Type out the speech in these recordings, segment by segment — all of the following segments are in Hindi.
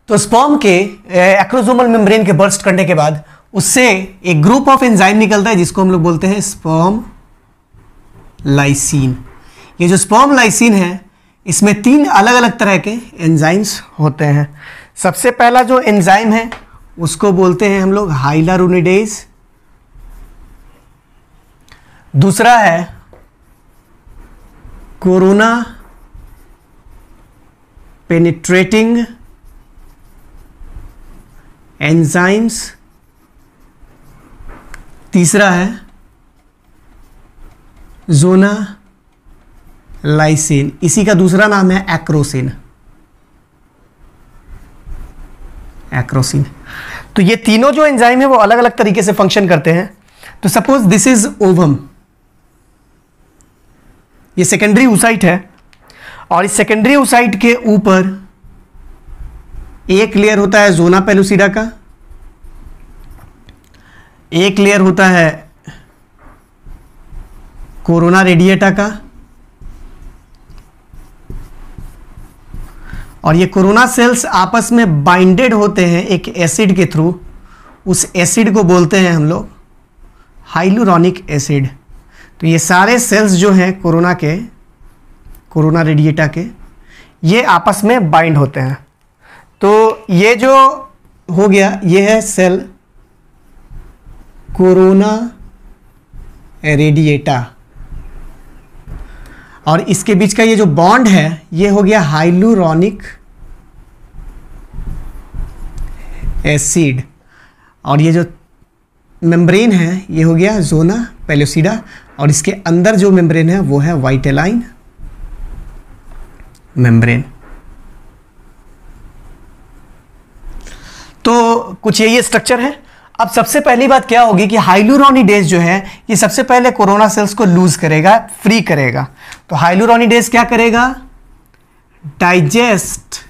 तो स्पर्म के एक्रोसोमल मेम्ब्रेन के बर्स्ट करने के बाद उससे एक ग्रुप ऑफ एंजाइम निकलता है जिसको हम लोग बोलते हैं स्पर्म लाइसिन। ये जो स्पर्म लाइसिन है इसमें 3 अलग अलग तरह के एंजाइम्स होते हैं। सबसे पहला जो एंजाइम है उसको बोलते हैं हम लोग हाइलारुनिडेज। दूसरा है कोरोना पेनिट्रेटिंग एंजाइम्स। तीसरा है जोना लाइसिन, इसी का दूसरा नाम है एक्रोसिन। एक्रोसिन। तो ये तीनों जो एंजाइम है वो अलग अलग तरीके से फंक्शन करते हैं। तो सपोज दिस इज ओवम, ये सेकेंडरी oocyte है और इस सेकेंडरी oocyte के ऊपर एक लेयर होता है जोना पेलुसिडा का, एक लेयर होता है कोरोना रेडिएटा का, और ये कोरोना सेल्स आपस में बाइंडेड होते हैं एक एसिड के थ्रू। उस एसिड को बोलते हैं हम लोग हाइलुरोनिक एसिड। तो ये सारे सेल्स जो हैं कोरोना के, कोरोना रेडिएटा के, ये आपस में बाइंड होते हैं। तो ये जो हो गया ये है सेल कोरोना रेडिएटा, और इसके बीच का ये जो बॉन्ड है ये हो गया हाइलुरोनिक एसिड, और ये जो मेम्ब्रेन है ये हो गया जोना पेलुसिडा, और इसके अंदर जो मेम्ब्रेन है वो है वाइटेलाइन मेम्ब्रेन। तो कुछ ये स्ट्रक्चर है। अब सबसे पहली बात क्या होगी कि हाइलुरोनिडेज जो है ये सबसे पहले कोरोना सेल्स को लूज करेगा, फ्री करेगा। तो हाइलुरोनिडेज क्या करेगा? Digest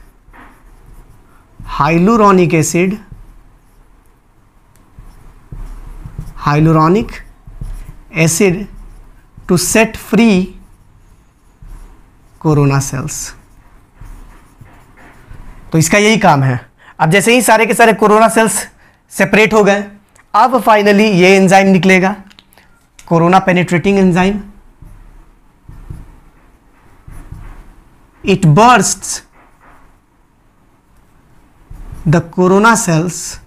hyaluronic acid, hyaluronic acid to set free corona cells. तो इसका यही काम है। अब जैसे ही सारे के सारे कोरोना सेल्स सेपरेट हो गए, अब फाइनली ये एंजाइम निकलेगा, corona penetrating enzyme. It bursts the corona cells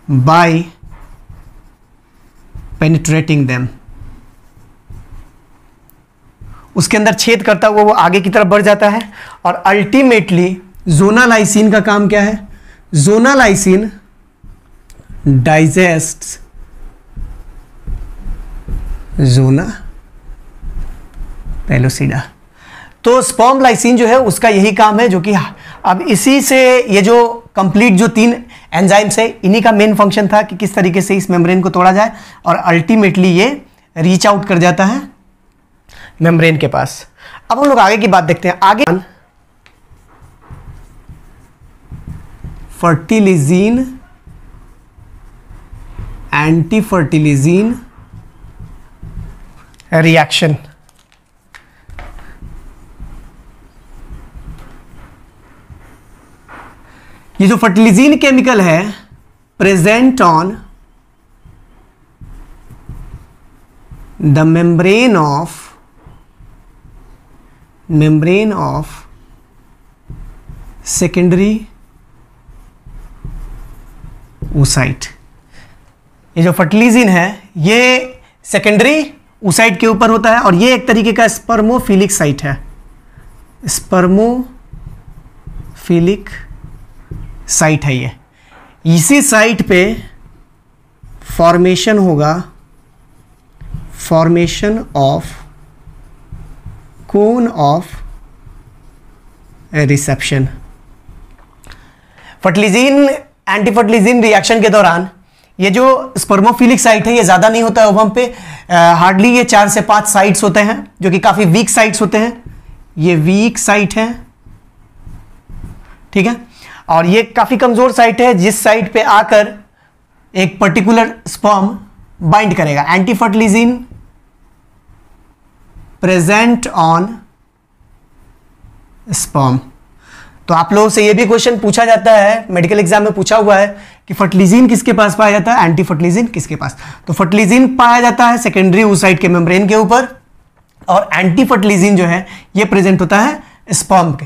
by penetrating them. उसके अंदर छेद करता हुआ वो आगे की तरफ बढ़ जाता है, और अल्टीमेटली जोना लाइसिन का काम क्या है? जोना लाइसिन डाइजेस्ट्स जोना पेलुसिडा। तो स्पर्म लाइसिन जो है उसका यही काम है, जो कि अब इसी से ये जो कंप्लीट जो 3 एंजाइम्स है इन्हीं का मेन फंक्शन था कि किस तरीके से इस मेम्ब्रेन को तोड़ा जाए, और अल्टीमेटली ये रीच आउट कर जाता है मेम्ब्रेन के पास। अब हम लोग आगे की बात देखते हैं। आगे फर्टिलिजीन एंटी फर्टिलिजीन रिएक्शन। ये जो फर्टिलिजीन केमिकल है present on the membrane of secondary oocyte। ये जो फर्टिलिजीन है ये सेकेंडरी oocyte के ऊपर होता है, और ये एक तरीके का स्पर्मोफिलिक साइट है। स्पर्मोफिलिक साइट है ये। इसी साइट पे फॉर्मेशन होगा, formation of cone of reception. Fertilizin anti fertilizin reaction के दौरान ये जो स्पर्मोफिलिक साइट है ये ज़्यादा नहीं होता है ओवम पे, हार्डली ये 4 से 5 साइट्स होते हैं जो कि काफ़ी वीक साइट्स होते हैं। ये वीक साइट है, ठीक है, और ये काफ़ी कमज़ोर साइट है जिस साइट पे आकर एक पर्टिकुलर स्पर्म बाइंड करेगा। एंटी फर्टिलिजीन प्रेजेंट ऑन स्पर्म, तो आप लोगों से ये भी क्वेश्चन पूछा जाता है, मेडिकल एग्जाम में पूछा हुआ है कि फर्टिलिजिन किसके पास पाया जाता है, एंटी फर्टिलिजिन किसके पास। तो फर्टिलिजिन पाया जाता है सेकेंडरी oocyte के मेम्ब्रेन के ऊपर, और एंटी फर्टिलिजिन जो है ये प्रेजेंट होता है स्पर्म के।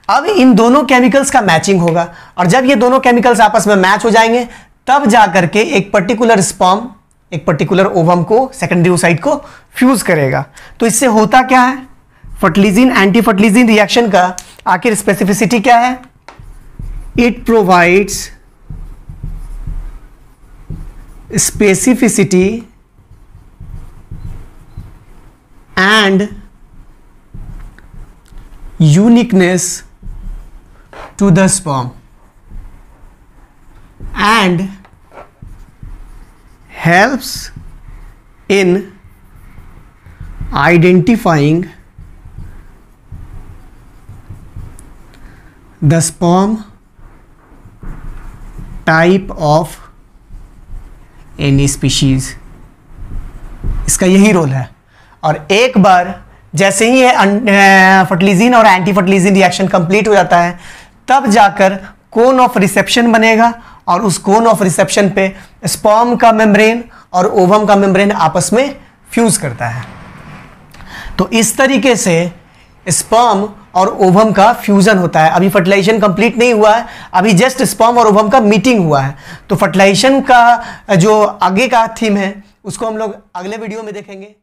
अब इन दोनों केमिकल्स का मैचिंग होगा, और जब ये दोनों केमिकल्स आपस में मैच हो जाएंगे तब जाकर के एक पर्टिकुलर स्पर्म एक पर्टिकुलर ओवम को, सेकेंडरी oocyte को फ्यूज करेगा। तो इससे होता क्या है, फर्टिलिजिन एंटी फर्टिलिजिन रिएक्शन का आखिर स्पेसिफिसिटी क्या है? It provides specificity and uniqueness to the sperm and helps in identifying the sperm type of any species। इसका यही रोल है। और एक बार जैसे ही फर्टिलिजिन और एंटी फर्टिलिजिन रिएक्शन कंप्लीट हो जाता है तब जाकर कोन ऑफ रिसेप्शन बनेगा, और उस कोन ऑफ रिसेप्शन पे स्पर्म का मेम्ब्रेन और ओवम का मेम्ब्रेन आपस में फ्यूज करता है। तो इस तरीके से स्पर्म और ओवम का फ्यूजन होता है। अभी फर्टिलाइजेशन कंप्लीट नहीं हुआ है, अभी जस्ट स्पर्म और ओवम का मीटिंग हुआ है। तो फर्टिलाइजेशन का जो आगे का थीम है उसको हम लोग अगले वीडियो में देखेंगे।